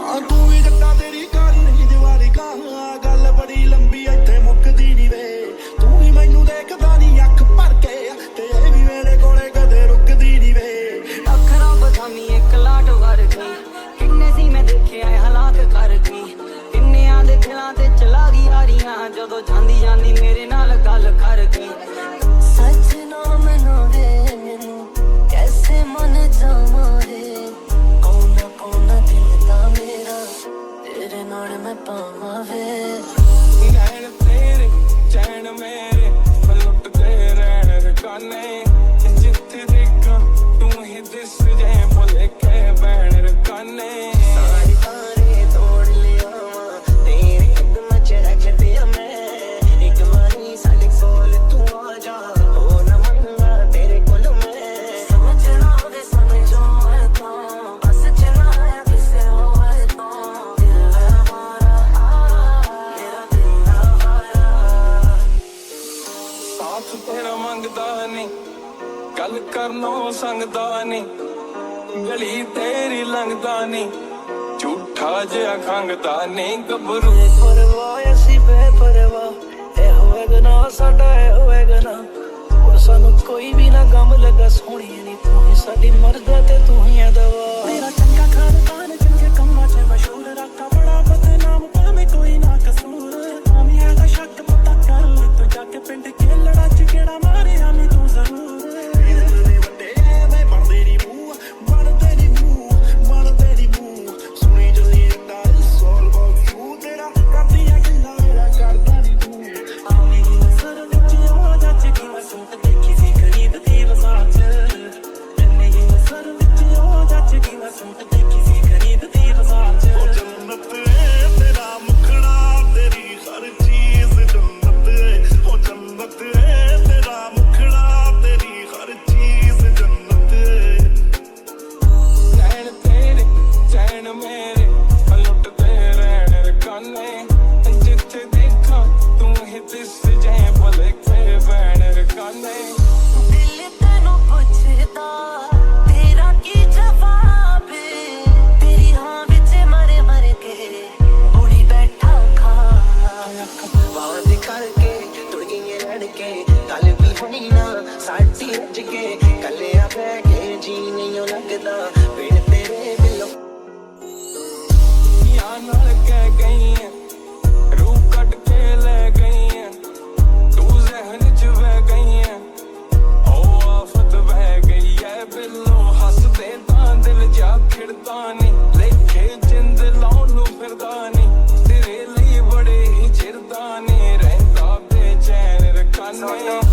हाँ तू भी जट्टा तेरी काली नहीं दीवारी का गल बड़ी लंबी इत्थे मुकदी नहीं वे तू भी मैनू देखदा नहीं अख भर के ते भी मेरे कोले कदे रुकदी नहीं वे अखरा बदामी एक लाट कर गई किन्ने सी मैं देखे आए हलाक कर गई किन्ने आंदे दिलां ते चला गई यारियां जदों जांदी जांदी मेरे नाल गल कर गई सच नाम ना वे मैनू कैसे मन जावा रे कौन दिल दा मेरा तेरे नाल मैं पावा वे नैन तेरे चैन मेरे लुटते रहन रकाने जिथे देखा तू ही दिस जाए भुलेखे बैन रकाने सारी तारे तोड़ लिया तेरे कदम च रख दिया मैं एक बारी साडी सोल तू आ जा हो न मंगा तेरे कोल मैं समझना वे समझो है तो बस चला है किसे हो है तो दिल हमारा मेरा दिल हमारा साथ तेरा मंगदा नहीं गल करनों संगदा नहीं गली तेरी लंघदा नहीं झूठा जिहा खंघदा नहीं गबरू परवाह असी बेपरवाह ए होएगा ना साडा ए होएगा ना और सानू कोई भी ना गम लगा सोहणी नी तू ही साडी मर्दा ते तू ही है दवा मेरा चंगा खानदान चंगे कम्मां च मशहूर रखा बड़ा बदनाम भावें कोई ना कसूर आमी है दा शक पता कर ले तू जाके पिंड खेलड़ा च गेड़ा मारे आमी तू जरूर No